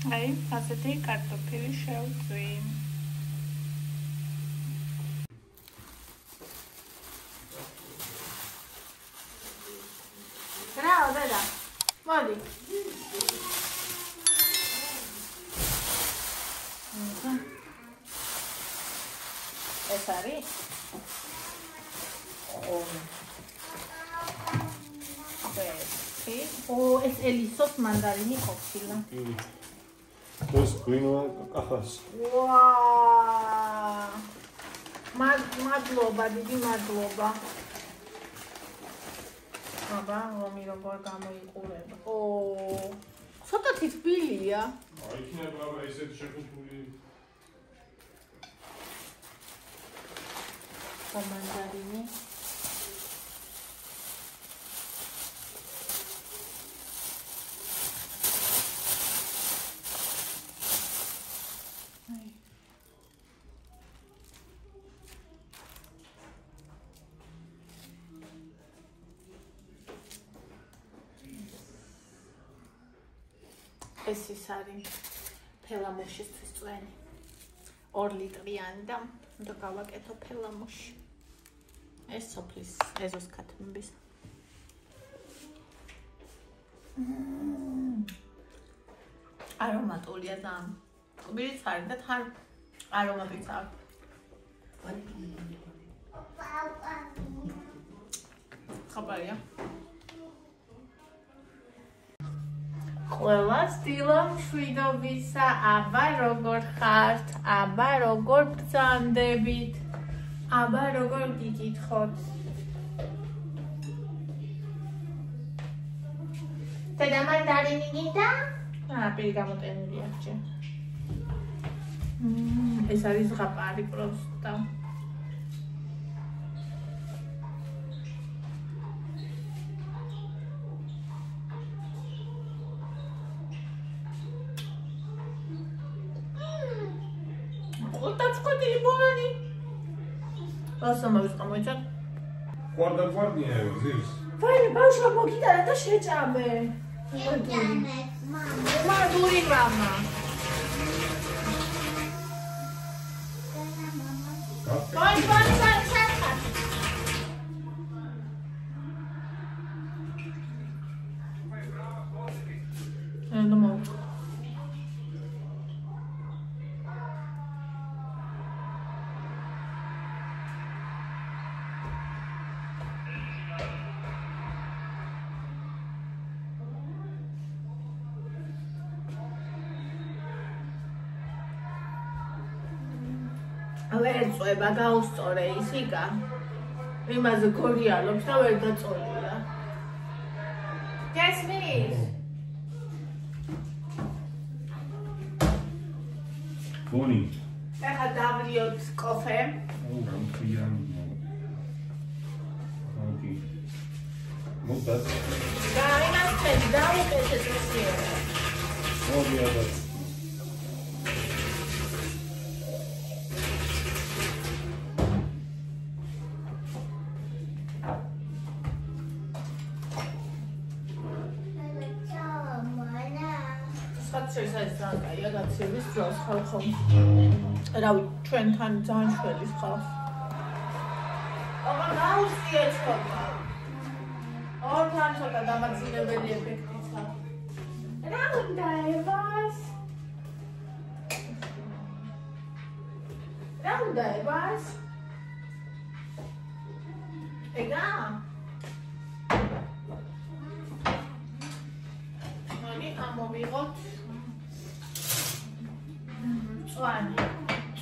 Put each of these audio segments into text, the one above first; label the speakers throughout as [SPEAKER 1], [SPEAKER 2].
[SPEAKER 1] აი, ასეთი კარტოფილი შევწვი. რაო, დედა? მოდი. ეს არის? ეს ელისოს მანდარინი ყოფილა.
[SPEAKER 2] ეს გვინოა კახას.
[SPEAKER 1] ვაა! მადლობა, დიდი მადლობა. აბა, რომი როგორ გამოიყურება. ცოტათი თბილია.
[SPEAKER 2] აი, იქნება ესეთი შეკუპული.
[SPEAKER 1] მანდარინი. ეს ის არის ფელამუშისთვის წვენი 2 ლიტრიანი და უნდა გავაკეთო ფელამუში. ეს სოფლის ეზოს ქათმების. არომატულია და კვირიც არის და თან არომატიც აქვს. ხაბარია. ყველას დილა მშვიდობისა, აბა როგორ ხართ, აბა როგორ ბრძანდებით, აბა როგორ გიკითხოთ. დედა მანდარინი გინდა? პირი გამოტენილია ჯერ. ეს არის ზღაპარი პროსტა. Basamamış kamayacak.
[SPEAKER 2] Guardia zis.
[SPEAKER 1] Vay başla mogitara da შეჭამე. Mama duri mama. Vay çarpar. Ne oldu? ვერ წובה გაუსწორე ისიკა. იმაზე გორიალობს და ვერ დაწოლია. გესმის?
[SPEAKER 2] ბონი.
[SPEAKER 1] ეხლა დავლიოთ კოფე.
[SPEAKER 2] გამწვიან. ოკეი. მოდაც.
[SPEAKER 1] და იმას წელი დავუკეთეთ ისე.
[SPEAKER 2] მოდიადაც.
[SPEAKER 1] ეს რაღაცა გაცევის დროს ხალხო. რავი, ჩვენთან ძალიან შველი ხალხ. აბა გაუსწია ცოტა. ორთან ცოტა დამაძინებელი ეფექტიც აქვს. რა უნდა ევას? რა უნდა ევას? ეგა? მოდი ამოვიღოთ.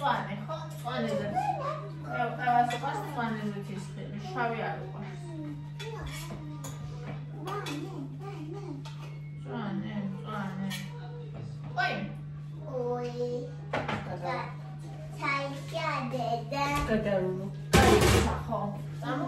[SPEAKER 1] წვანე, ხო? წვანეზე. ყველას უყავს წვანეზე თისხილი, შავი არ უყავს. წვანე. ой. Საიქა დედა. გაგარუნო. აი, ხო. ამო.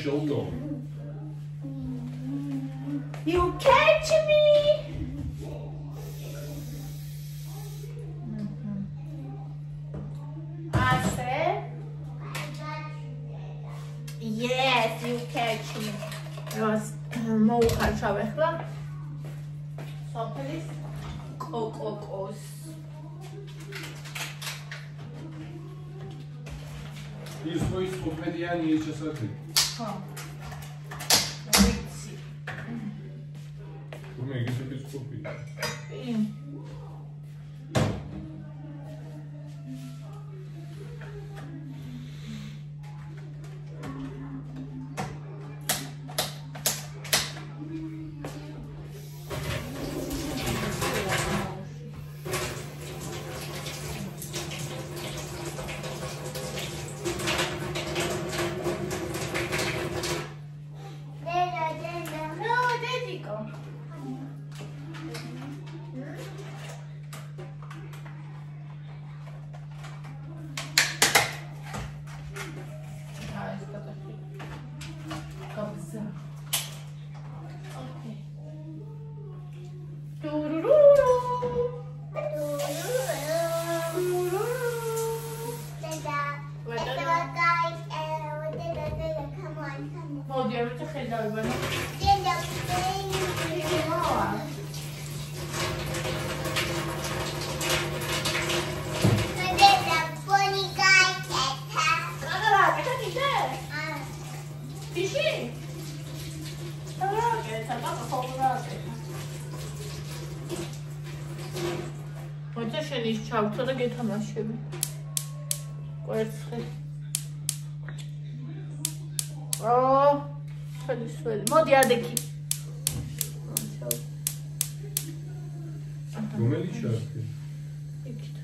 [SPEAKER 2] შოუტო.
[SPEAKER 1] You catch me. ასე. Yes, you catch me. Ros მოუხარშავ ახლა. სოფლის კოკოს.
[SPEAKER 2] ის ხოის ყოფედიანი ეს შესაძლებელი.
[SPEAKER 1] ხო.
[SPEAKER 2] მე გისმის კოპი. ჩავთო და გეთამაშები. კვერცხი. სველი. მოდი ადექი. რომელი შარფი?
[SPEAKER 1] იქით.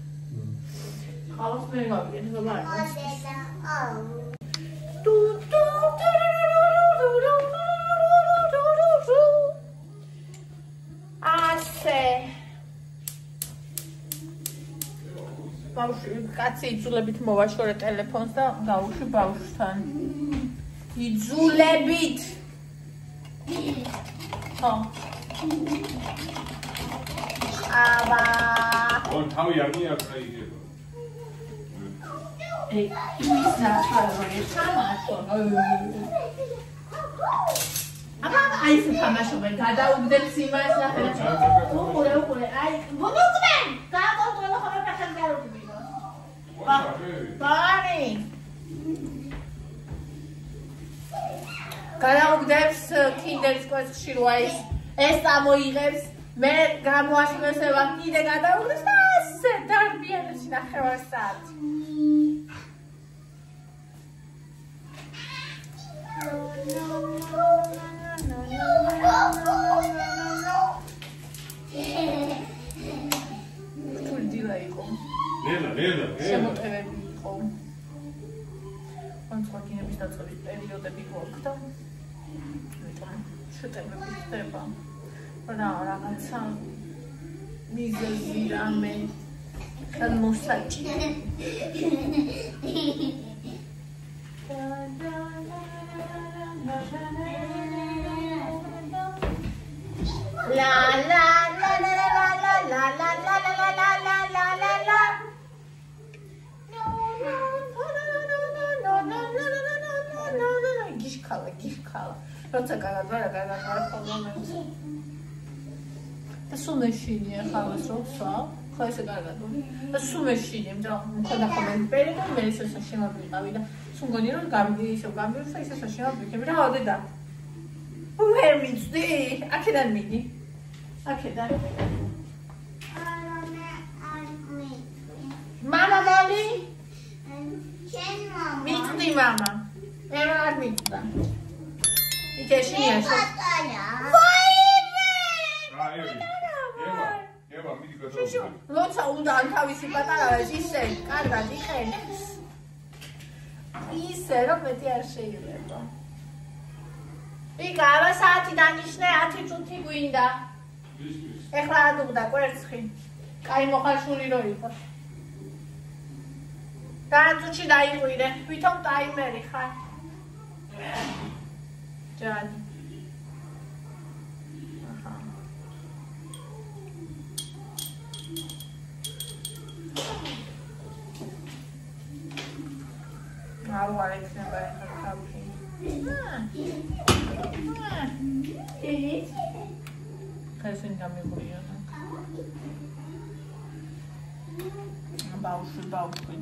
[SPEAKER 1] ხალხს მე გავიგე, ზოგადად. ასე. ბავშვი, კაცი იძულებით მოვაშორე ტელეფონს და გავუშვი ბავშვთან. იძულებით. ხო. აბა.
[SPEAKER 2] ორ თავი არ მიაღწევია.
[SPEAKER 1] ის ნახავენ თამაშო. აბა, აი ეს თამაშობენ, გადაუგდებს იმას ნახე. უყურე, აი, მოგუგდენ. გააკონტროლო ხოლმე ფეხად გარუგდი. ბანი გადაუგდებს კინდერის კვერცხში როა ეს წამოიღებს მე გამოაშინოსება კიდე გადაუგდებს და ასე დარბიანებში ნახევარსაათი თურდილა იყო
[SPEAKER 2] ლელა.
[SPEAKER 1] შემოტევები იყო. კონსტრუქციების დაწყების პერიოდები გვაქვს და შეტევები ხდება. რაღაცა მიზეზი რამე მოსაჭი. La la la la la la la la la la la la la. გიშქალა. როცა გადაგვარა პრობლემებს. და სუმეშინია ხალხს როცა, ხო ესე კარგად. და სუმეშინია, მაგრამ მქონდა ხოლმე პერიოდი, მე ისე შემოვიყავი და სუნგონი რომ გამიდი ისე გამიდი და ისე შემოვიქები რა ვადე და. ვერ მიცდი, აქედან მიდი. აქედან. მამა მალი? შენ მამა. მიცდი მამა. მე არ მიცდა. იქეშია.
[SPEAKER 2] ევა, მიდი გადავიდე.
[SPEAKER 1] როცა უნდა ან თავისი პატარავეს ისე კარგად იყენებს. ისე რომ მეტი არ შეიძლება. იქ აბა საათი დანიშნე 10 წუთი გვინდა. ეხლა ადუღდა კვერცხი. კაი მოხარშული რო იყო. და წუთში დაიყვირე. ვითომ ტაიმერი ხარ. არ ექნება ახლა თავში. ხესენ გამიგურია. ბაუშვი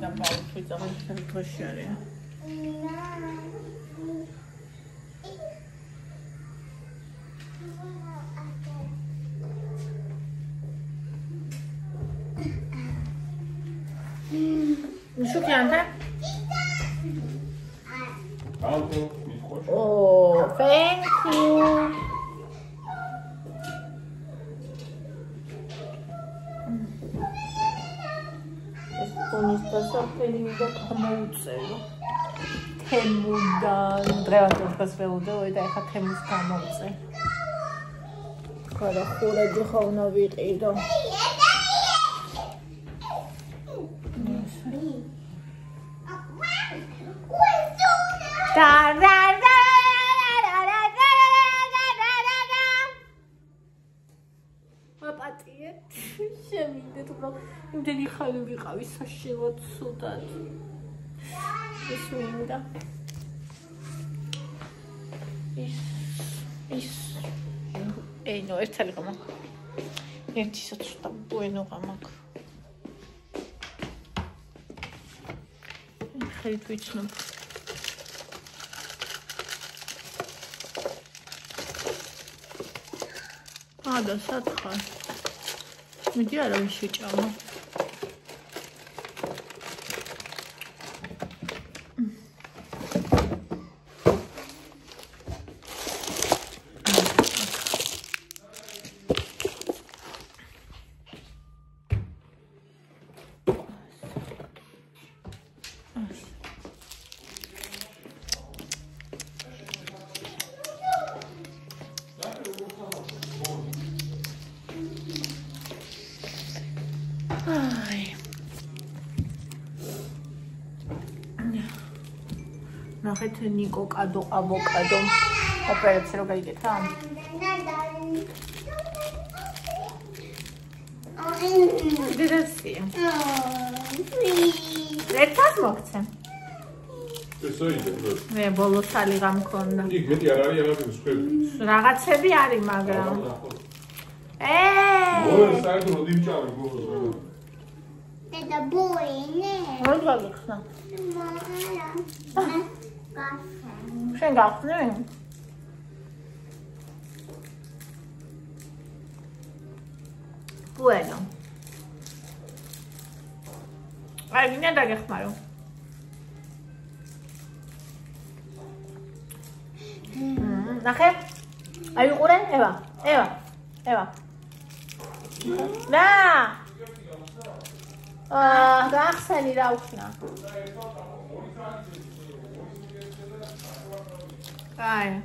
[SPEAKER 1] და ბაუშვი წამოშენ თოში არის. Şuki ante? Oh, thank you. Esponista sorprendido como ucelo. Temudan, drevatul pasvelude, uite, ai temus camouțe. Care hură de haunavit eido. Მაპატიე, შემიდეთ უბრალოდ იმდენი ხანი ვიყავი საშინლად ცუდად. ის მინდა. ის ნო ერთალი გამაკ. ერთი საცუდა ბუენო გამაკ. ხელი თვითნებ. და სათხარ. მიდი არავის შეჭამა. ნახეთ ნიკო კადო ავოკადო ოპერაცია რო გაიგეთა? დედასია. ერთად მოგცემ.
[SPEAKER 2] ესო იდე.
[SPEAKER 1] მე ბოლოს ალიღა მქონდა.
[SPEAKER 2] იქ მეტი არ არის აღარ სხვები.
[SPEAKER 1] რაღაცები არის, მაგრამ
[SPEAKER 2] მოვე საერთოდ დიმჭავი ბოლოს.
[SPEAKER 3] დედა ბოინე.
[SPEAKER 1] რა გაგიხსნა? შენ გახსნე? Bueno. Ai, vine da gehmaru. Nahe? Ai uqure? Eva. Na! Gahsani ra ukhna. Ai.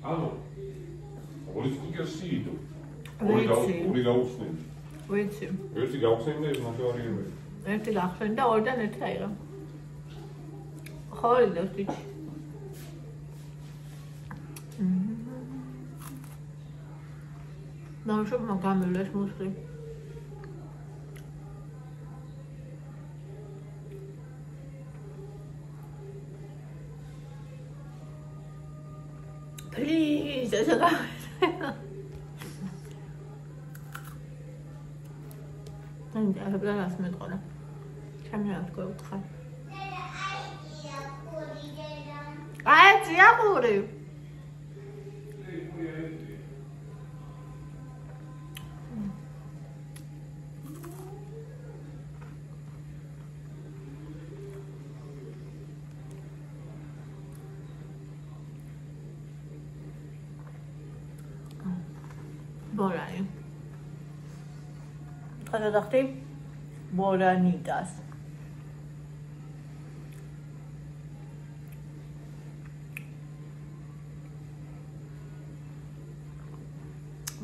[SPEAKER 2] Alô? Olha o que é sido. Olha gaúcho.
[SPEAKER 1] Ვიცი.
[SPEAKER 2] ერთი გავხსენდა ეს მოთვარი.
[SPEAKER 1] ერთი გახსენდა, ორიდან ერთი აიღო. ხო, დევსტიჩი. ნაუშობ მაგამილეს მოსწრი. Please, that's a I have done last minute. Come here, let's go. I see a booty. Borani. გადადახდი ბორანიდას.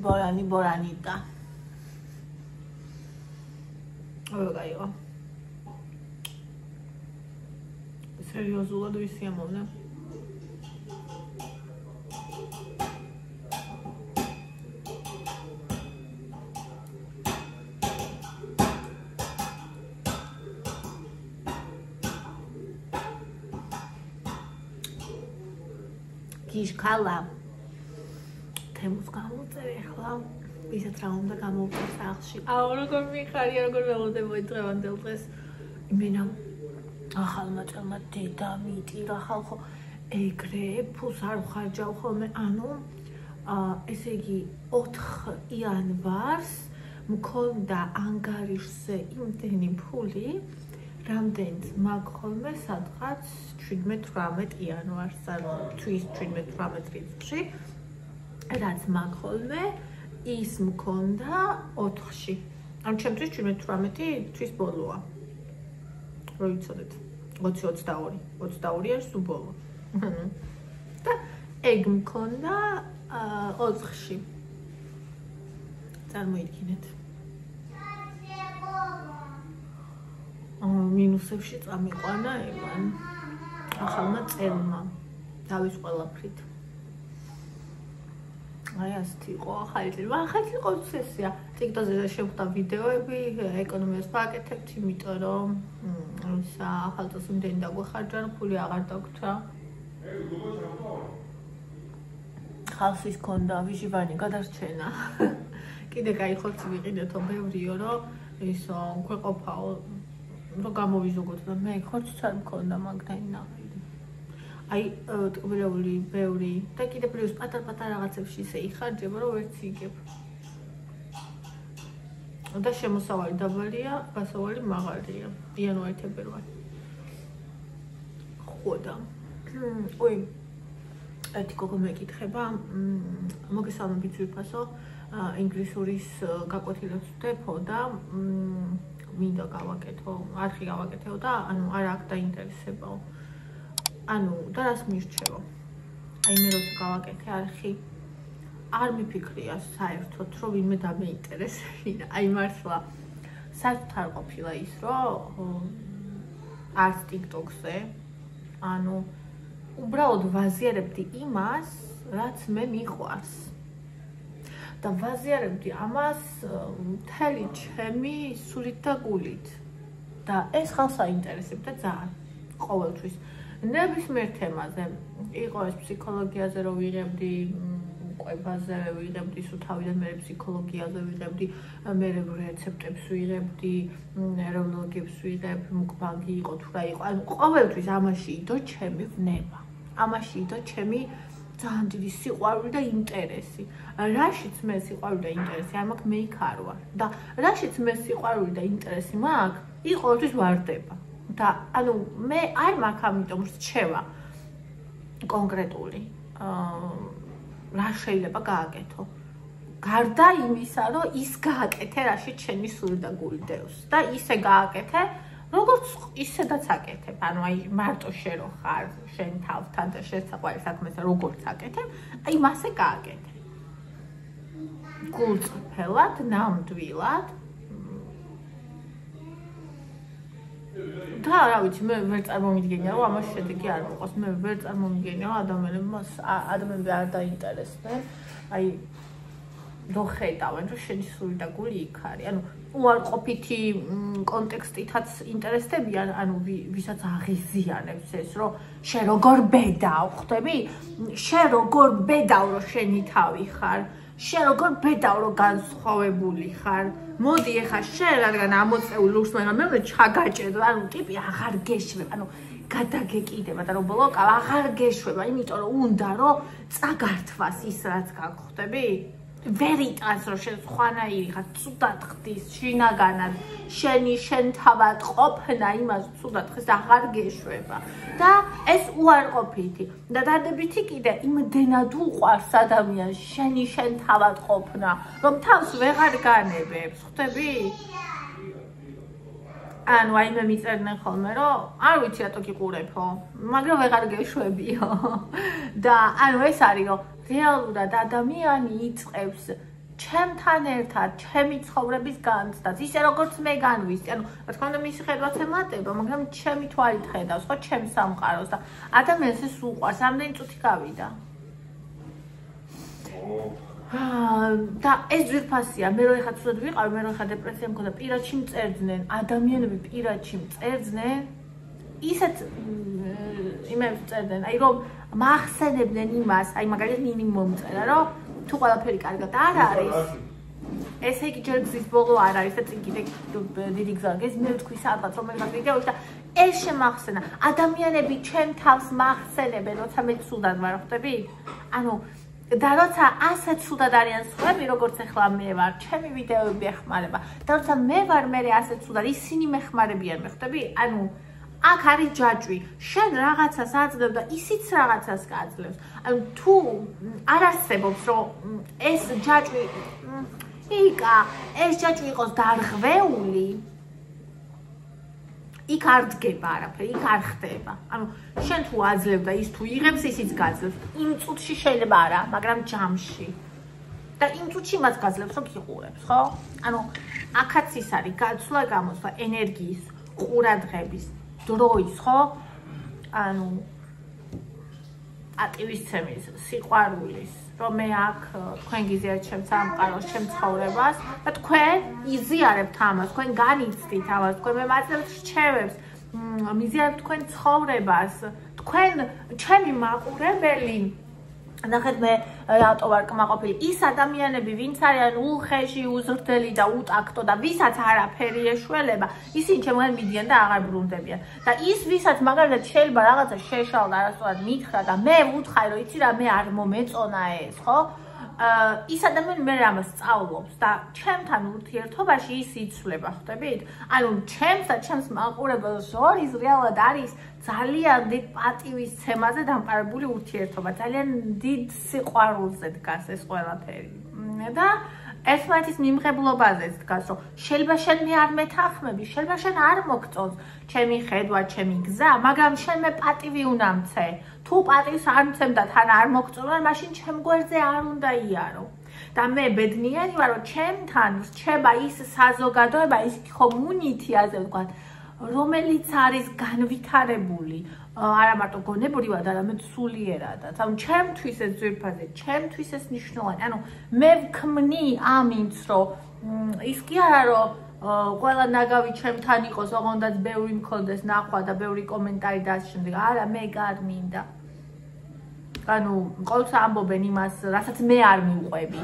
[SPEAKER 1] ბორანიდა. გაიყო. სერიოზულად ვისიამოვნე. გიშკალა. თემს გამოვწერე ახლა. ისეთ რა უნდა გამოვწერე სახლში. აუ როგორ მიხარია, როგორ ველოდებოდი დღევანდელ დღეს. იმენა ახალმა წელმა დედა მიტირა ხალხო ეგრე ფულს არ ვხარჯავ ხოლმე, ანუ ესე იგი 4 იანვარს მქონდა ანგარიშზე იმდენი ფული, რამდენიც მაქვს ხოლმე სადღაც 17-18 იანვარს, ანუ თვის 17-18 რიცხვში, რაც მაქვს ხოლმე ის მქონდა 4-ში. ანუ ჩემთვის 17-18 თვის ბოლოა. რო იცოდეთ. 20-22 არის სულ ბოლო. და ეგ მქონდა 4-ში. წარმოიდგინეთ. მინუსებში წამიყვანა ევან. ახალმა წელმა. დავის ყველაფრით. აი ასეთი იყო ახალი წელი. ახალი იყო სესია. TikTok-ზე შევხვდა ვიდეოები, ეკონომიას ვაკეთებთ, იმიტომ რომ ახალწელს იმდენი დაგვეხარჯა, რომ ფული აღარ დაგვრჩა. ხალხის ქონდა ვიჟივანი გადარჩენა. კიდე კაი ხორცი ვიყიდეთო ბევრიო, რომ ისო ქვეყოფაო, რომ გამოვიზოგოთ და მე ხორციც არ მქონდა მაგდანი ნახე. აი ტკბილეული ბევრი და კიდე პლუს პატარ-პატარ რაღაცებში ისე იხარჯება, რომ ვერც იგებ. და შემოსავალი დაბალია, გასავალი მაღალია. იანვარი-თებერვალი. ხოდა. ой, ერთი გოგო მეკითხება, მოგესალმებით ძვირფასო, ინგლისურის გაკვეთილებს ვდეფო და მინდა გავაკეთო, არხი გავაკეთეო და ანუ არ აქ დაინტერესებაო. ანუ და რას მირჩევო? აი მე როცა გავაკეთე არხი არ მიფიქრია საერთოდ რომ ვინმე დამეინტერესებინა. აი მართლა საერთოდ არ ყოფილა ის რომ არც TikTok-ზე ანუ უბრალოდ ვაზიარებდი იმას, რაც მე მიყვარს. და ვაზიარებდი ამას მთელი ჩემი სულით და გულით. და ეს ხალხს აინტერესებდა ძალიან ყოველთვის. ნებისმიერ თემაზე, იყო ეს ფსიქოლოგიაზე რომ ვიღებდი, კვებაზე ვიღებდი, სულ თავიდან მე ფსიქოლოგიაზე ვიღებდი, მე რეცეპტებს ვიღებდი, ნევროლოგებს ვიღებ, მუკბანგი იყო თუ რა იყო. ანუ ყოველთვის ამაში იდო ჩემი ვნება. ამაში იდო ჩემი ძალიან დიდი სიყვარული და ინტერესი. რაშიც მე სიყვარული და ინტერესი არ მაქვს, მე იქ არ ვარ. და რაშიც მე სიყვარული და ინტერესი მაქვს, ის ყოველთვის ვარდება. და ანუ მე არ მაქვს ამიტომ რჩევა კონკრეტული რა შეიძლება გააკეთო. გარდა იმისა, რომ ის გააკეთე, რაშიც შენი სული და გული დევს და ისე გააკეთე, როგორც ისედაც აკეთებ. ანუ აი მარტო შენ რო ხარ, შენ თავთან და შენ საყვარელ საქმესა როგორც აკეთებ, აი მასე გააკეთე. გულწრფელად, ნამდვილად. და რა ვიცი, მე ვერ წარმომიდგენია, რომ ამას შედეგი არ მოყავს. მე ვერ წარმომიდგენია, რომ ადამიანები არ დაინტერესდნენ. აი რო ხედავენ, რომ შენი სული და გული იქ არის. ანუ უარყოფითი კონტექსტითაც ინტერესდებიან, ანუ ვისაც აღიზიანებს ეს, რომ შენ როგორ ბედავ, ხვდები? შენ როგორ ბედავ, რომ შენი თავი ხარ. შენ როგორ ბედავ, რომ განსხვავებული ხარ. მოდი ეხა შენ რადგან ამოწეულ ლურს მე ჩაგაჭედო, ანუ ტიპი აღარ გეშვება, ანუ გადაგეკიდება და რომ ბლოკავ აღარ გეშვება, იმიტომ რომ უნდა რომ წაგართვას ის რაც გაგხვდები. ვერ იტანს რომ შენ სხვანაირი ხარ, ცუდად ხდის, შინაგანად, შენ თავად ყოფნა იმას ცუდად ხდის, აღარ გეშვება. და ეს უარყოფითი და დადებითი კიდე იმდენად უყვარს ადამიანს შენ თავად ყოფნა, რომ თავს ვეღარ განებებს, ხვდები? ანუ აი მე მიწერდნენ ხოლმე, რომ არ ვიცი რატო გიყურებო, მაგრამ ვეღარ გეშვებიო. და ანუ ეს არის რომ რეალურად ადამიანი იწყებს ჩემთან ერთად ჩემი ცხოვრების განცდაც, ისე როგორც მე განვისდი. ანუ რა თქმა უნდა მისი ხედვაც ემატება, მაგრამ ჩემი თვალით ხედავს ხო ჩემს სამყაროს და ადამიანს ეს უყვარს, ამდენი წუთი გავიდა. და ეს ძვირფასია, მე რო ეხა ცუდად ვიყავი, მე რო ეხა დეპრესია მქონდა, პირადში მწერდნენ, ადამიანები პირადში მწერდნენ, ისეთ იმებს წერდნენ, აი რომ მახსენებდნენ იმას, აი მაგალითად ნინი მომწერა, რომ თუ ყველაფერი კარგად არ არის, ესე იგი ჯერ გზის ბოლო არ არის და წინ კიდე დიდი გზა გეს მე ვთქვი სადღაც რომელიღაც ვიდეოში და ეს შემახსენა. ადამიანები ჩემ თავს მახსენებენ, როცა მე ცუდად ვარ, ხვდები? ანუ და როცა ასე ცუდად არიან სხვები, როგორც ახლა მე ვარ, ჩემი ვიდეოები ეხმარება. და როცა მე ვარ მე ასე ცუდად, ისინი მეხმარებიან, მე ხვდები? ანუ აქ არის ჯაჭვი. შენ რაღაცას აძლევ და ისიც რაღაცას გააძლევს. ანუ თუ არ არსებობს, რომ ეს ჯაჭვი ეს ჯაჭვი იყოს დარღვეული, იქ არ დგება არაფერი, იქ არ ხდება. ანუ შენ თუ აძლევ და ის თუ იღებს, ისიც გაძლევს. იმ წუთში შეიძლება არა, მაგრამ ჯამში. და იმ წუთში მას გაძლევს, რომ გიყურებს, ხო? ანუ აქაც ის არის გაცვლა, გამოსვლა ენერგიის, ყურადღების, დროის, ხო? ანუ ატივისცემის, სიყვარულის, რომ მე აქ თქვენ გიზიარებთ ჩემს სამყაროს, ჩემს ცხოვრებას და თქვენ იზიარებთ ამას, თქვენ განიცდით ამას, თქვენ მემაძებთ რჩევებს, მიზიარებთ თქვენ ცხოვრებას, თქვენ ჩემი მაყურებელი ნახეთ მე რატო ვარ კმაყოფილი ის ადამიანები ვინც არიან უხეში, უზრდელი და უტაქტო და ვისაც არაფერი ეშველება, ისინი ჩემგან მიდიან და აღარ ბრუნდებიან. და ის ვისაც მაგალითად შეიძლება რაღაცა შეშალა და არასწორად მითხრა და მე ვუთხარი რომ იცი რა მე არ მომეწონა ეს, ხო? ის ადამიანი მე რამას სწავლობს და ჩემთან ურთიერთობაში ის იცვლება, ხვდებით? ანუ ჩემს და ჩემს მაყურებელს შორის რეალად არის ძალიან დიდ პატივისცემაზე დამყარებული ურთიერთობა, ძალიან დიდ სიყვარულზე დგას ეს ყველაფერი. და ერთმანეთის მიმღებლობაზეც დგას, რომ შეიძლება შენ მე არ მეთანხმები, შეიძლება შენ არ მოგწონს ჩემი ხედვა, ჩემი გზა, მაგრამ შენ მე პატივი უნდა მცე. თუ პატივს არ მცემ და თან არ მოგწონა, მაშინ ჩემ გვერდზე არ უნდა იარო. და მე ბედნიანი ვარ, რომ ჩემთან რჩება ის საზოგადოება, ის community, ასე ვთქვათ, რომელიც არის განვითარებული, არა მარტო გონებრივად, არამედ სულიერადაც. ანუ ჩემთვის ეს ძვირფასი, ჩემთვის ეს მნიშვნელოვანი. ანუ მე ვქმნი ამინც, რომ ის კი არა, რომ ყველა ნაგავი ჩემთან იყოს, ოღონდაც ბევრი მქონდეს ნახვა და ბევრი კომენტარი და ასე შემდეგ. არა, მე არ მინდა. ანუ ყოველს ამბობენ იმას, რასაც მე არ მივყვები.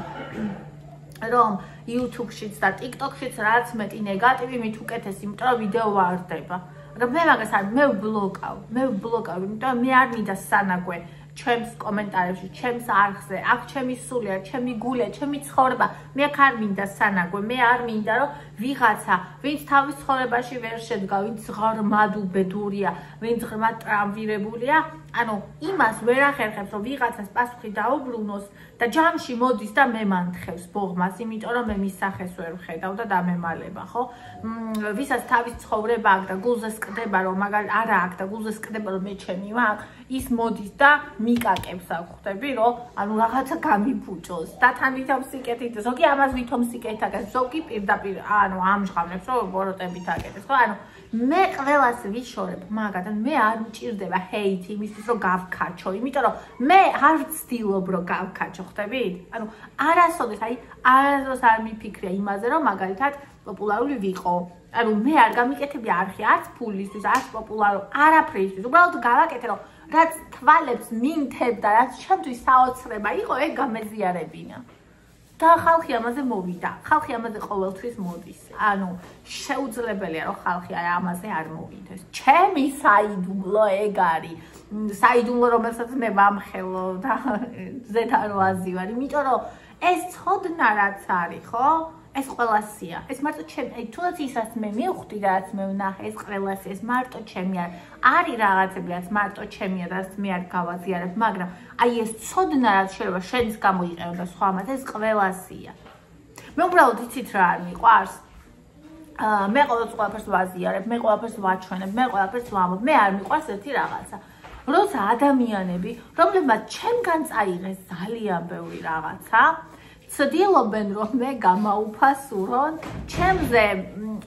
[SPEAKER 1] რომ YouTube-შიც და TikTok-შიც რაც მეტი ნეგატივი, მით უკეთესი, იმიტომ რომ ვიდეო ვარდება. მაგრამ მე მაგას არ მე ვბლოკავ, იმიტომ რომ მე არ მინდა სანაგვე ჩემს კომენტარებში, ჩემს არხზე, აქ ჩემი სულია, ჩემი გულია, ჩემი ცხოვრება, მე აქ არ მინდა სანაგვე, მე არ მინდა რომ ვიღაცა, ვინც თავის ცხოვრებაში ვერ შედგა, ვინც ღრმად უბედურია, ვინც ღრმად ტრამვირებულია, ანუ იმას ვერ ახერხებს, რომ ვიღაცას პასუხი დაუბრუნოს და ჯამში მოდის და მემანთხევს ბოღმას, იმიტომ რომ მე მის სახეს ვერ ვხედავ და დამემალება, ხო? ვისაც თავის ცხოვრება აქვს და გულზე სკდება, რომ მაგალითად არა აქვს და გულზე სკდება, რომ მე ჩემი მაქვს, ის მოდის და მიკაკებს აქ, ხვდები, რომ ანუ რაღაცა გამიფუჭოს და თან ვითომ სიკეთით, ზოგი ამას ვითომ სიკეთით აკეთებს, ზოგი პირდაპირ ანუ ამჟღავნებს, რომ ბოროტებით აკეთებს, ხო? ანუ მე ყველას ვიშორებ, მაგათან მე არ მჭირდება ჰეითი იმისთვის, რომ გავქაჩო, იმიტომ რომ მე არ ვცდილობ, რომ გავქაჩო, ხვდებით? ანუ არასოდეს, აი არასოდეს არ მიფიქრია იმაზე, რომ მაგალითად პოპულარული ვიყო. ანუ მე არ გამიკეთები არხი, არც ფულისთვის, არც პოპულარო, არაფრისთვის. უბრალოდ გავაკეთე, რომ რაც თვალებს მინთებდა, რაც ჩემთვის საოცრება იყო, ეგ გამეზიარებინა. და ხალხი ამაზე მოვიდა, ხალხი ამაზე ყოველთვის მოდის. ანუ შეუძლებელია, რომ ხალხი ამაზე არ მოვიდეს. ჩემი საიდუმლო ეგ არის. საიდუმლო, რომელსაც მე ვამხელო და ზედ არ ვაზივარ, იმიტომ რომ ეს ცოდნა რაც არის, ხო? ეს ყველასია. ეს მარტო ჩემი, აი თუნდაც ისაც მე მივხვდი და რაც მე ვნახე, ეს ყველასია, ეს მარტო ჩემი არ. არის რაღაცები, რაც მარტო ჩემია და რაც მე არ გავაზიარებ, მაგრამ აი ეს ცოდნა რაც შეიძლება შენის გამოიყენო და სხვა ამას, ეს ყველასია. მე უბრალოდ იცით რა არ მიყვარს? მე ყველაფერს ვაზიარებ, მე ყველაფერს ვაჩვენებ, მე ყველაფერს ვამბობ, მე არ მიყვარს ერთი რაღაცა. როცა ადამიანები, რომლებმაც ჩემგან წაიღეს ძალიან ბევრი რაღაცა, ცდილობენ რომ მე გამაუფასურონ ჩემზე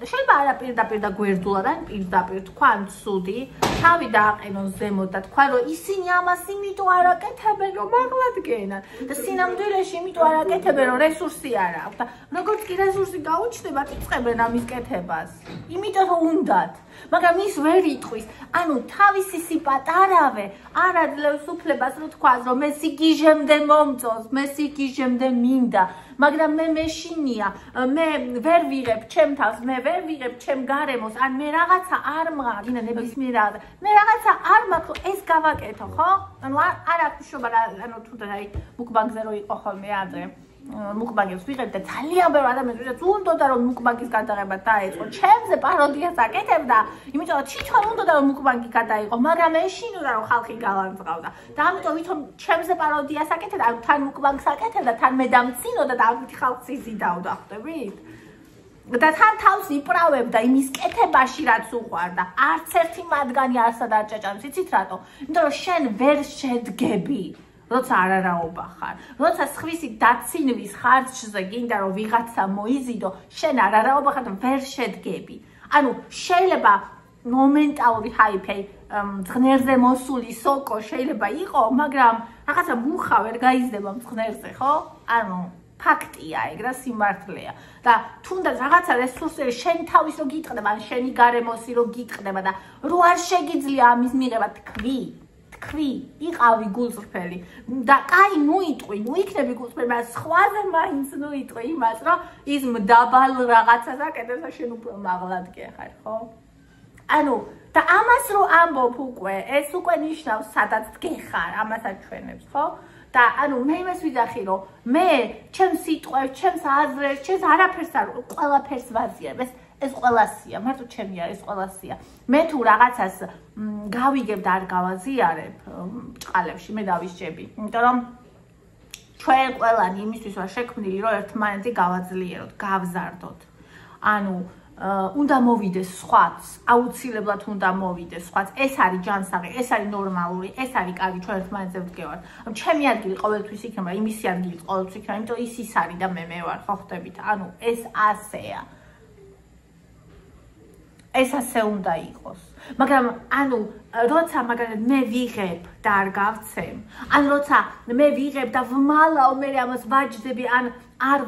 [SPEAKER 1] შეიძლება არა პირდაპირ და გვერდულად ან პირდაპირ თქვან ცუდი თავი დააყენონ ზემოთ და თქვან რომ ისინი ამას იმიტომ არ აკეთებენ რომ მაღლადგენან და სინამდვილეში იმიტომ არ აკეთებენ რომ რესურსი არ აქვს და როგორც კი რესურსი გაუჩნდებათ იწყებენ ამის კეთებას იმიტომ რომ უნდათ მაგრამ ის ვერ იტყვის ანუ თავისი სიპატარავე არ აძლევს უფლებას რომ თქვას რომ მე სიგიჟემდე მომწონს მე სიგიჟემდე მინდა მაგრამ მე მეშინია მე ვერ ვიღებ ჩემ თავს მე ვერ ვიღებ ჩემ გარემოს ან მე რაღაცა არ მაგინა ნებისმიერ რაღაცა მე რაღაცა არ მაქვს ეს გავაკეთო ხო ანუ არ აქვს შობა ანუ თუნდაც აი მუკბანგზე რო იყო ხოლმე ადრე მუკბანგებს ვიღებ და ძალიან ბევრი ადამიანი ვისაც უნდოდა რომ მუკბანგის გადაღება დაეწყო ჩემზე პაროდიას აკეთებდა იმიტომ რომ თვითონ უნდოდა რომ მუკბანგი გადაიყო მაგრამ ეშინოდა რომ ხალხი გავანძღავდა და ამიტომ ვითომ ჩემზე პაროდიას აკეთებდა ან თან მუკბანგს აკეთებდა თან მე დამცინოდა და ამით ხალხს იზიდავდა ხვდებით და თან თავს იპრავებდა იმის კეთებაში რაც უყვარდა არც ერთი მათგანი არსად არ ჭაჭამს იცით რატო იმიტომ რომ შენ ვერ შედგები როცა არარაობა ხარ, როცა სხვისი დაცინვის ხარჯზე გინდა რომ ვიღაცა მოიზიდო, შენ არარაობა ხარ და ვერ შედგები. ანუ შეიძლება მომენტალური ჰაიპი, მძღნერზე მოსული სოკო შეიძლება იყო, მაგრამ რაღაცა მუხა ვერ გაიზრდება მძღნერზე, ხო? ანუ ფაქტია ეგ და სიმართლეა. და თუნდაც რაღაცა რესურსები შენ თავის რო გიტყდება, ან შენი გარემოსი რო გიტყდება და რო არ შეგიძლია ამის მიღება თქვი, იყავი გულწრფელი და კაი მოიტყვი, ნუ იქნები გულწრფელი, მაგრამ სხვაზე მაინც ნუ იტყვი იმას, რომ ის მდაბალ რაღაცას აკეთებს და შენ უფრო მაღლადკე ხარ, ხო? ანუ და ამას რო ამბობ უკვე, ეს უკვე ნიშნავს სადაც გეხარ, ამას აჩვენებს, ხო? და ანუ მე იმას ვიძახი რომ მე ჩემს სიტყვებს, ჩემს აზრებს, ჩემს არაფერს არ ყველაფერს ვაზიარებ. ეს ყველასია, მარტო ჩემი არის ყველასია. მე თუ რაღაცას გავიგებ და არ გავაზიარებ ბრჭყალებში, მე დავისჯები. იმიტომ რომ ჩვენ ყველანი იმისთვის ვარ შექმნილი, რომ ერთმანეთი გავაძლიეროთ, გავზარდოთ. ანუ უნდა მოვიდეს სხვაც, აუცილებლად უნდა მოვიდეს სხვაც. ეს არის ჯანსაღი, ეს არის ნორმალური, ეს არის კარგი, ჩვენ ერთმანეთზე ვდგევართ. ანუ ჩემი ადგილი ყოველთვის იქნება, იმისი ადგილი ყოველთვის იქნება, იმიტომ ის ის არის და მე ვარ, ხო ხვდებით? ანუ ეს ასეა. ეს ასე უნდა იყოს. მაგრამ ანუ როცა მაგალითად მე ვიღებ და არ გავცემ, ან როცა მე ვიღებ და ვმალავ მე ამას ვაჯდები, ან არ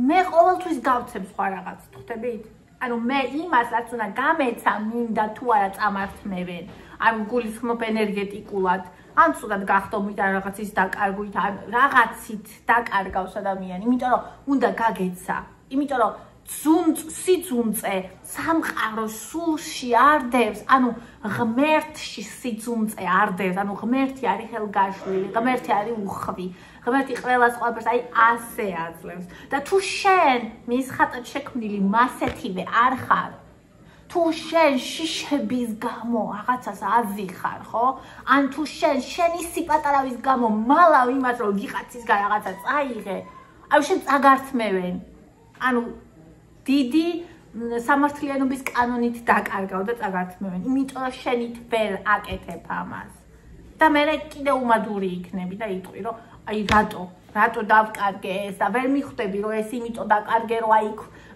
[SPEAKER 1] მე ყოველთვის გავცემ სხვა რაღაც, ხვდებით? ანუ მე იმას რაც უნდა გამეცა მინდა თუ არა წამართმევენ, ან გულისხმობ ენერგეტიკულად, ან ცუდად გახდომით ან რაღაცის დაკარგვით, ან რაღაცით დაკარგავს ადამიანი, იმიტომ რომ უნდა გაგეცა, იმიტომ რომ სიძუნწე სამყარო სულში არდევს, ანუ ღმერთში სიძუნწე არდევს, ანუ ღმერთი არის ხელგაშვილი, ღმერთი არის უხვი, ღმერთი ყველას ყველაფერს აი ასე აძლევს. და თუ შენ მის ხატად შექმნილი მასეთივე არ ხარ, თუ შენ შიშების გამო რაღაცას აზიხარ, ხო? ან თუ შენი სიპატარავის გამო მალავ იმას რომ ვიღაცისგან რაღაცა წაიღე, აი შენ წაგართმევენ. ანუ დიდი სამართლიანობის კანონით დაკარგავ და წაგართმევენ. იმიტომ რომ შენით ვერ აკეთებ ამას. და მე კიდე უმადური იქნები და იტყვი რომ აი რატო დავკარგე ეს და ვერ მიხვდები რომ ეს იმიტომ დაკარგე რომ აი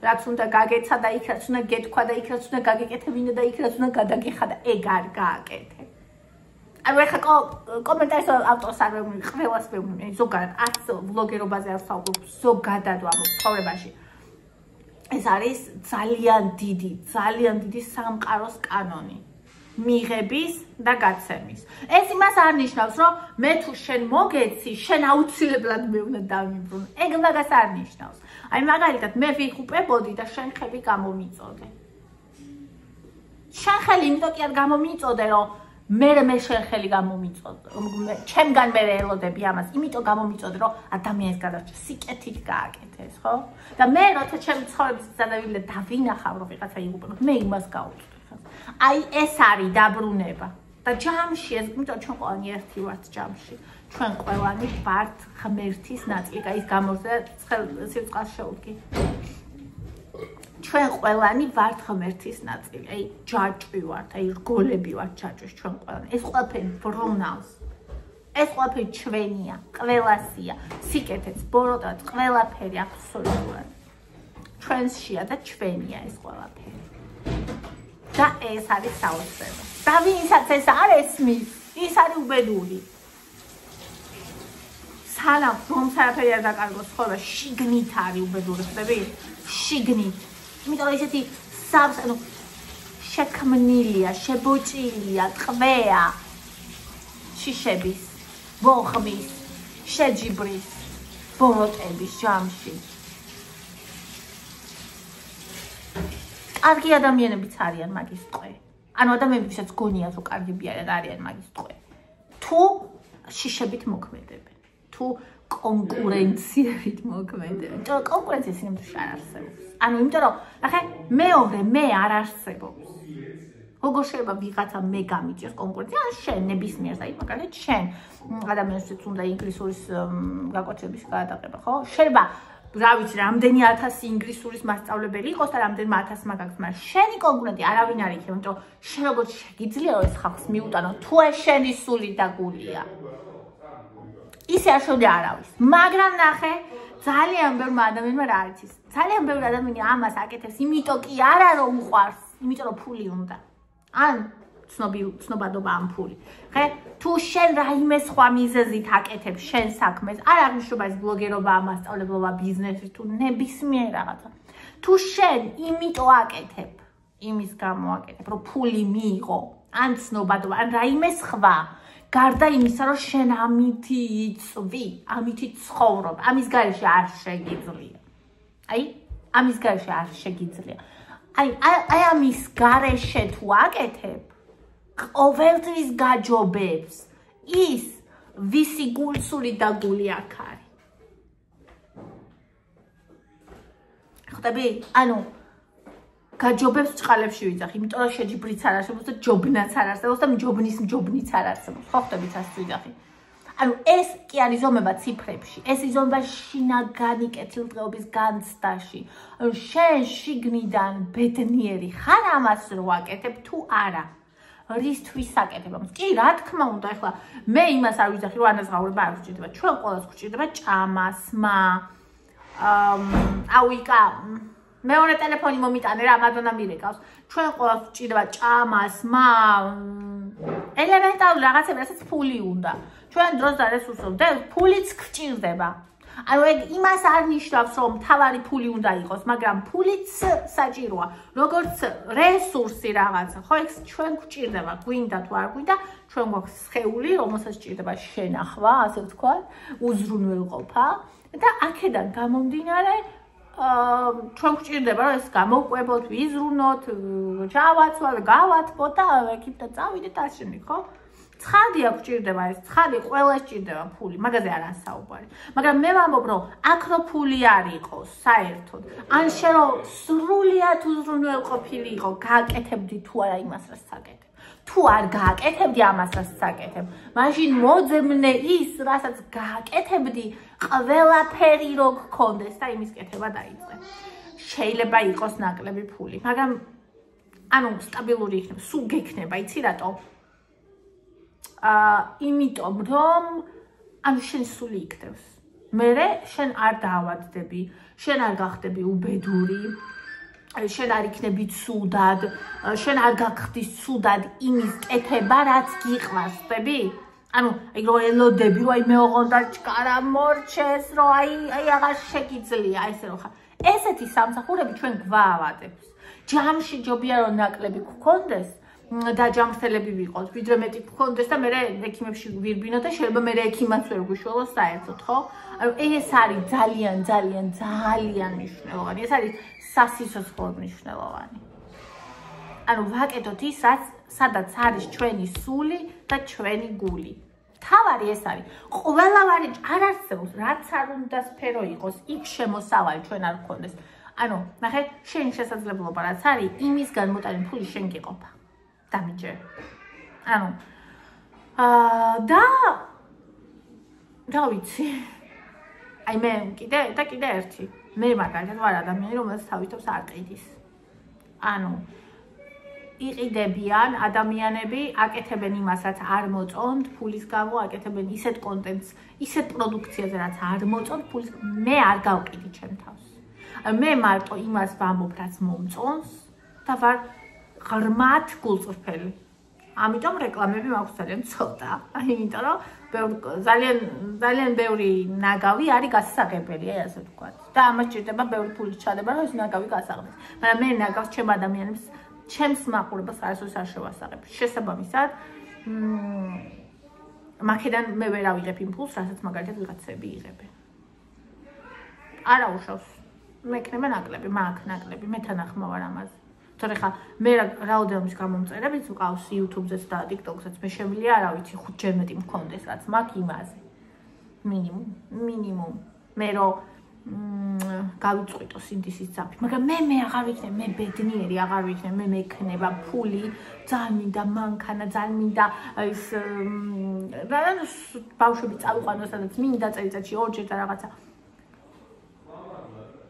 [SPEAKER 1] რაც უნდა გაგეცა და იქ რაც უნდა გეთქვა და იქ რაც უნდა გაგეკეთებინა და იქ რაც უნდა გადაგეხა და ეგ არ გააკეთე. ანუ ეხლა კომენტარს ავტორს არ ვეუბნები, ყველას ვეუბნები, ზოგადად არც ბლოგერობაზე არ ვსაუბრობ, ზოგადად ვამბობ ცხოვრებაში. ეს არის ძალიან დიდი სამყაროს კანონი. მიღების და გაცემის. ეს იმას არ ნიშნავს, რომ მე თუ შენ მოგეცი, შენ აუცილებლად მე უნდა დავიბრუნო. ეგ მაგას არ ნიშნავს. აი მაგალითად მე ვიღუპებოდი და შენ ხელი გამომიწოდე. შენ ხელი იმიტომ კი არ გამომიწოდე, რომ მე შენ ხელი გამომიწოდე. ჩემგან მე ელოდები ამას, იმიტომ გამომიწოდე, რომ ადამიანს გადარჩა სიკეთით გააკეთეს, ხო? და მე როცა ჩემი ცხოვრების ზადავილი დავინახავ, რომ ვიღაცა იღუპება, მე იმას გავუწევ. აი ეს არის დაბრუნება და ჯამში ეს იმიტომ ჩვენ ყველანი ერთი ვართ ჯამში ჩვენ ყველანი ვართ ღმერთის ნაწილი აი ის გამორზე სიწყალს შეუდგი ჩვენ ყველანი ვართ ღმერთის ნაწილი აი ჯაჭვი ვართ აი რგოლები ვართ ჯაჭვის ჩვენ ყველანი ეს ყველაფერი ბრუნავს ეს ყველაფერი ჩვენია, ყველასია, სიკეთეც, ბოროტაც, ყველაფერი აბსოლუტურად. ჩვენშია და ჩვენია ეს ყველაფერი. და ეს არის საოცრება. და ვინცაც ეს არ ესმის, ის არის უბედური. სანამ რომ საერთოდ არ დაკარგოს ხოლმე შიგნით არის უბედური, ხდები? შიგნით. იმიტომ რომ ესეთი ანუ შექმნილია, შებოჭილია, ტყვეა შიშების, ბოხმის, შეჯიბრის, ბოროტების ჯამში. კარგი ადამიანებიც არიან მაგის ტყვე. ანუ ადამიანებისაც გონიათ რომ კარგები არიან მაგის ტყვე. თუ შიშებით მოქმედებენ, თუ კონკურენციებით მოქმედებენ. იმიტომ რომ კონკურენცია სინამდვილეში არ არსებობს. ანუ იმიტომ რომ ნახე, მეორე მე არ არსებობს. როგორ შეიძლება ვიღაცა მე გამიჭირს კონკურენცია? ან შენ ნებისმიერს, აი მაგალითად შენ ადამიანებსაც უნდა ინგლისურის გაკვეთილების გადაყება, ხო? შეიძლება რა ვიცი, რამდენი 1000 ინგლისურის მასწავლებელი იყოს და რამდენი 1000 მაგაქვს, მაგრამ შენი კონკურენტი არავინ არ იქნება, იმიტომ რომ შენ როგორც შეგიძლია რომ ეს ხალხს მიუტანო, თუ ეს შენი სული და გულია. ისე არ შევდე არავის. მაგრამ ნახე, ძალიან ბევრ ადამიანმა რა არის ის. ძალიან ბევრი ადამიანი ამას აკეთებს, იმიტომ კი არა რომ უყვარს, იმიტომ რომ ფული უნდა. ან ცნობადობა ამ ფული. ხე, თუ შენ რაიმე სხვა მიზეზით აკეთებ შენ საქმეს, არ აღნიშნულობა ეს ბლოგერობა, მასწავლებლობა, ბიზნესი თუ ნებისმიერ რაღაცა. თუ შენ იმიტომ აკეთებ, იმის გამო აკეთებ, რომ ფული მიიღო, ან ცნობადობა, ან რაიმე სხვა, გარდა იმისა, რომ შენ ამითი იწვი, ამითი ცხოვრობ, ამის გარეშე არ შეგიძლია. აი, ამის გარეშე არ შეგიძლია. აი ამის გარეშე თუ აკეთებ, ყოველთვის გაჯობებს ის, ვისი გულსული და გული აქ არის. ხვდები? ანუ გაჯობებს წყალებში ვიძახი, იმიტომ რომ შეჯიბრიც არ არსებობს და ჯობნაც არ არსებობს და მჯობნის მჯობნიც არ არსებობს. ხო ხვდებით ასე ვიძახი? ანუ ეს კი არის იზომება ციფრებში, ეს იზომება შინაგანი კეთილდღეობის განცდაში. ანუ შენ შიგნიდან ბედნიერი ხარ ამას რო აკეთებ თუ არა? რისთვის აკეთებ ამას? კი, რა თქმა უნდა, ეხლა მე იმას არ ვიძახი, რომ ანაზღაურება არ გვჭირდება. ჩვენ ყველას გვჭირდება ჭამა, სმა, აუიკა, მეორე ტელეფონი მომიტანე რა, მადონა მირეკავს. ჩვენ ყველას გვჭირდება ჭამა, სმა, ელემენტარული რაღაცები, რასაც ფული უნდა. ჩვენ დროს და რესურსს და ფულიც გვჭირდება. ანუ ეგ იმას არ ნიშნავს, რომ თავარი ფული უნდა იყოს, მაგრამ ფულიც საჭიროა. როგორც რესურსი რაღაცა, ხო, ეგ ჩვენ გვჭირდება, გვინდა თუ არ გვინდა, ჩვენ გვაქვს სხეული, რომელსაც სჭირდება შენახვა, ასე ვთქვათ, უზრუნველყოფა და აქედან გამომდინარე ჩვენ გვჭირდება, რომ ეს გამოვყვებოთ, ვიზრუნოთ, ჩავაცვალოთ, გავათბოთ და ეკიპ და წავიდეთ ასენი, ხო? ცხადია გვჭირდება ეს, ცხადია ყველა სჭირდება ფული, მაგაზე არ ასაუბარი. მაგრამ მე ვამბობ, რომ აქ რო ფული არ იყოს, საერთოდ, ან შენ რო სრულიად უზრუნველყოფილი იყო, გააკეთებდი თუ არა იმას, რაც საკეთებ. თუ არ გააკეთებდი ამას, რაც საკეთებ, მაშინ მოძებნე ის, რასაც გააკეთებდი, ყველაფერი რო გქონდეს და იმის კეთება დაიწყე. შეიძლება იყოს ნაკლები ფული, მაგრამ ანუ სტაბილური იქნება, სულ გექნება, იცი რატო? იმიტომ რომ ანუ შენ სული იქნევს. მერე შენ არ დაავადდები, შენ არ გახდები უბედური, შენ არ იქნები ცუდად, შენ არ გახდი ცუდად იმის კეთება, რაც გიყვარს, ხდები? ანუ აი რო ელოდები, რომ აი მე ოღონდ არ ჩკარა მორჩეს, რომ აი აღარ შეგიძლია, ესე რომ ხარ. ესეთი სამსახურები ჩვენ გვაავადებს. ჯამში ჯობია რომ ნაკლები გქონდეს. და ჯამრთელები ვიყოთ, ვიდრე მეტი გქონდეს და მე ექიმებში ვირბინო და შეიძლება მე ექიმაც ვერ გუშველოს საერთოდ, ხო? ანუ ეს არის ძალიან მნიშვნელოვანი. ეს არის სასიცოცხლოდ მნიშვნელოვანი. ანუ ვაკეთოთ ის, სადაც არის ჩვენი სული და ჩვენი გული. თავარი ეს არის. ყველავარი არ არსებობს, რაც არ უნდა სფერო იყოს, იქ შემოსავალი ჩვენ არ გქონდეს. ანუ, ნახე, შენი შესაძლებლობა რაც არის, იმისგან მოტანილი ფული შენ გიყოფა. დამიჯერ. ანუ და ვიცი. აი მე კიდე ერთი. მე მაგალითად ვარ ადამიანი, რომელიც თავისთავად არ ყიდის. ანუ იყიდებიან ადამიანები, აკეთებენ იმას, რაც არ მოწონთ, ფულის გამო აკეთებენ ისეთ კონტენტს, ისეთ პროდუქციაზე, რაც არ მოწონთ, ფულის მე არ გავყიდი ჩემ თავს. მე მარტო იმას ვამბობ, რაც მომწონს და ვარ ღრმად გულწრფელი. ამიტომ რეკლამები მაქვს ძალიან ცოტა. იმიტომ რომ ძალიან ბევრი ნაგავი არის გასაღებელი, ასე ვთქვათ. და ამას ჭირდება ბევრი ფული ჩადება, რომ ეს ნაგავი გასაღდეს. მაგრამ მე ნაგავს ჩემ ადამიანებს, ჩემს მაყურებელს არასდროს არ შევასაღებ. შესაბამისად, მაქედან მე ვერ ავიღებ იმ ფულს, რასაც მაგალითად ვიღაცები იღებენ. არა უშავს. მექნება ნაკლები, მაგ ნაკლები, მე თანახმა ვარ ამაზე. თორე ხა მე რაოდენობის გამომწერებიც ვყავს YouTube-ზეც და TikTok-ზეც მე შემიძლია არა ვიცი 5-ჯერ მეტი მქონდეს რაც მაქვს იმაზე. მინიმუმ. მე რომ გავიწყვიტო სინდისის ძაფი, მაგრამ მე აღარ ვიქნებ, მე ბედნიერი აღარ ვიქნებ, მე მექნება ფული, ძალიან მინდა მანქანა, ძალიან მინდა ის ბავშვები წავიყვანო სადაც მინდა წელიწადში 2-ჯერ და რაღაცა.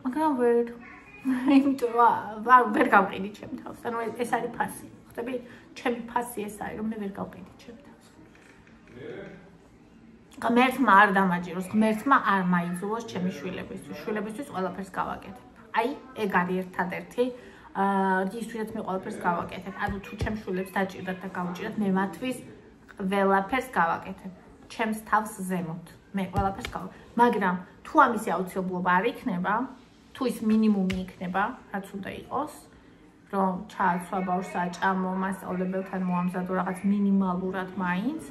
[SPEAKER 1] მაგრამ იმიტომ ვერ გავყიდი ჩემ თავს. ანუ ეს არის ფასი. ხვდები? ჩემი ფასი ეს არის, რომ მე ვერ გავყიდი ჩემ თავს. ღმერთმა არ დამაჯეროს, ღმერთმა არ მაიძულოს ჩემი შვილებისთვის. შვილებისთვის ყველაფერს გავაკეთებ. აი, ეგ არის ერთადერთი რისთვისაც მე ყველაფერს გავაკეთებ. ანუ თუ ჩემ შვილებს დაჭირდათ და გავუჭირდათ, მე მათთვის ყველაფერს გავაკეთებ. ჩემს თავს ზემოთ. მე ყველაფერს გავაკეთებ. მაგრამ თუ ამისი აუცილებლობა არ იქნება, თუ ის მინიმუმი იქნება, რაც უნდა იყოს, რომ ჩააცვა ბავშვს აჭამო, მასწავლებელთან მოამზადო რაღაც მინიმალურად მაინც,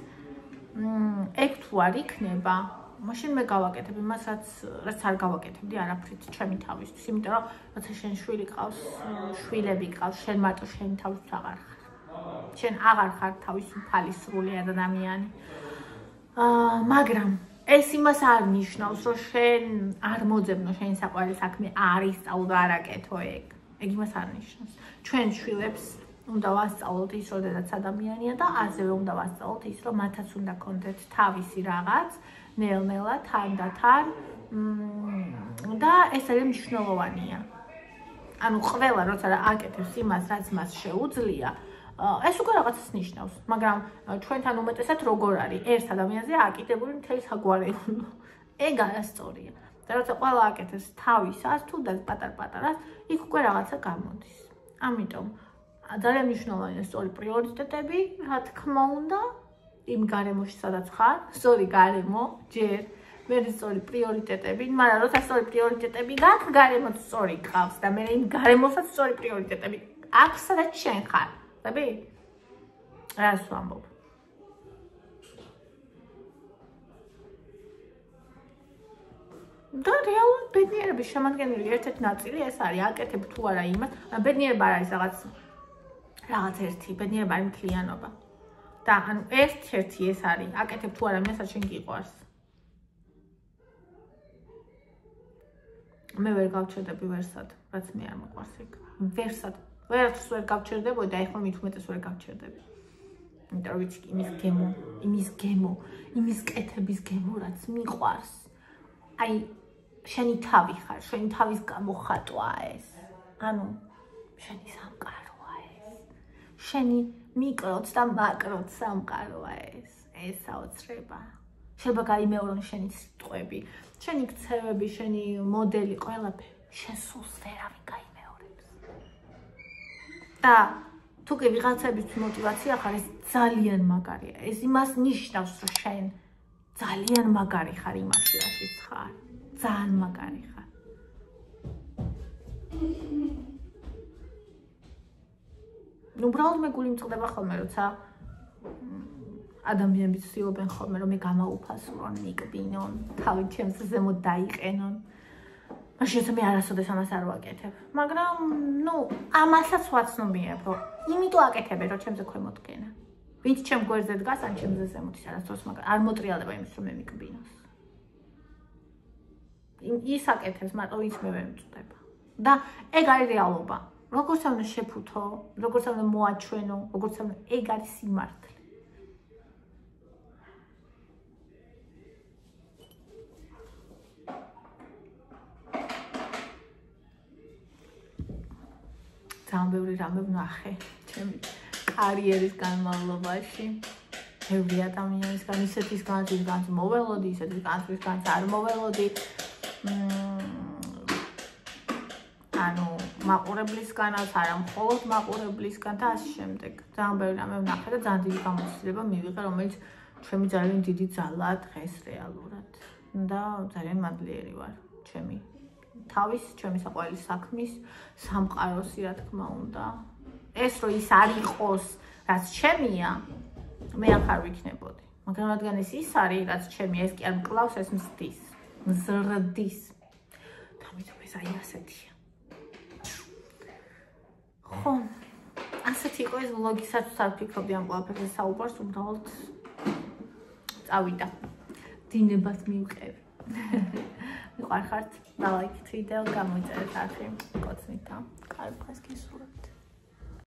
[SPEAKER 1] ეგ თუ არ იქნება, მაშინ მე გავაკეთებ იმას, რაც არ გავაკეთებდი არაფრით ჩემი თავისთვის, იმიტომ რომ როცა შენ შვილი ყავს, შვილები ყავს, შენ მარტო შენი თავისთვის აღარ ხარ. შენ აღარ ხარ თავისუფალი სრული ადამიანი. მაგრამ ეს იმას არ ნიშნავს, რომ შენ არ მოძებნო შენი საყვარელი საქმე არ ისწავლო და არ აკეთო ეგ. ეგ იმას არ ნიშნავს. ჩვენ შვილებს უნდა ვასწავლოთ ის, როდესაც ადამიანია და ასევე უნდა ვასწავლოთ ის, რომ მათაც უნდა კონდეთ თავისი რაღაც, ნელ-ნელა, თან და ეს არის მნიშვნელოვანია. ანუ ყველა როცა აკეთებს იმას, რაც მას შეუძლია, ეს უკვე რაღაცას ნიშნავს, მაგრამ ჩვენთან უმეტესად როგორ არის ერთ ადამიანზე აკიდებული მთელი საგვარეულო. ეგ არასწორია. და როცა ყველა აკეთებს თავისას, თუნდაც პატარ-პატარას, იქ უკვე რაღაცა გამოდის. ამიტომ ძალიან მნიშვნელოვანია სწორი პრიორიტეტები, რა თქმა უნდა, იმ გარემოში, სადაც ხარ, სწორი გარემო, ჯერ მე სწორი პრიორიტეტები, მაგრამ როცა სწორი პრიორიტეტები გაქვს, გარემოც სწორი გყავს და მე იმ გარემოსაც სწორი პრიორიტეტები აქვს, სადაც შენ ხარ. ხები? რას ვამბობ? და რეალურად ბედნიერების შემადგენელი ერთ-ერთი ნაწილი ეს არის, აკეთებ თუ არა იმას, ბედნიერება არ არის რაღაც ერთი, ბედნიერება არის მთლიანობა. და ანუ ერთ-ერთი ეს არის, აკეთებ თუ არა იმას, რაც შენ გიყვარს. მე ვერ გავჩერდები ვერსად, რაც მე არ მოყვარს ეგ. ვერსად ვერც ვერ გავჩერდებოდი და ეხლა მით უმეტეს ვერ გავჩერდები. იმიტომ რომ ვიცი იმის კეთების გემო, რაც მიყვარს. აი, შენი თავი ხარ, შენი თავის გამოხატვა ეს. ანუ, შენი სამყაროა ეს. შენი მიკროც და მაკროც სამყაროა ეს. ეს საოცრება. შეიძლება გაიმეორონ შენი სიტყვები, შენი ქცევები, შენი მოდელი, ყველაფერი. შენ სულს ვერავინ გაიმეორებს. და თუ კი ვიღაცების мотиваცია ხარ, ეს ძალიან მაგარია. ეს იმას ნიშნავს, რომ შენ ძალიან მაგარი ხარ იმაში, რაშიც ხარ. ძალიან მაგარი ხარ. უბრალოდ მე გული მწყდება ხოლმე, როცა ადამიანები ცდილობენ ხოლმე, რომ მე გამაუფასურონ, მიკბინონ, თავი ჩემს ზემოთ დაიყენონ. მაშინ მე არასოდეს ამას არ ვაკეთებ. მაგრამ, ამასაც ვაცნობიერებ, რომ იმიტომ აკეთებ, რომ ჩემზე ქვემოთ გენა. ვინც ჩემ გვერდზე დგას, ან ჩემზე ზემოთ ის არასდროს მაგრამ არ მოტრიალდება იმის, რომ მე მიკბინოს. ის აკეთებს, მარტო ვინც მე ვერ მწვდება. და ეგ არის რეალობა. როგორც უნდა შეფუთო, როგორც უნდა მოაჩვენო, როგორც უნდა ეგ არის სიმართლე. ძალიან ბევრი რამე ვნახე ჩემი კარიერის განმავლობაში. Every ადამიანისგან ისეთისგანაც მოველოდი, ისეთისგანაც არ მოველოდი. ანუ მაყურებლისგანაც, არა მხოლოდ მაყურებლისგან და ასე შემდეგ. ძალიან ბევრი რამე ვნახე და ძალიან დიდი გამოცდილება მივიღე, რომელიც ჩემი ძალიან დიდი ძალაა დღეს რეალურად. და ძალიან მადლიერი ვარ ჩემი თავის, ჩემი საყვარელი საქმის, სამყაროსი რა თქმა უნდა. ეს რო ის არ იყოს, რაც ჩემია, მე ახარ ვიქნებოდი. მაგრამ რადგან ის არის, რაც ჩემია, ეს კი არ მკლავს, ეს მზდის. მზრდის. თამიტომ ეს აი ასეთია. ხო, ასეთი იყო ეს ვლოგი, სადაც არ ვფიქრობდი ამ ყველაფერზე საუბარს, უბრალოდ წავიდა. დინებას მივყევი. მიყვარხართ, დალაიქეთ ვიდეო, გამოიწერეთ არხი, კოცნით და კარგ დღეს გისურვებთ.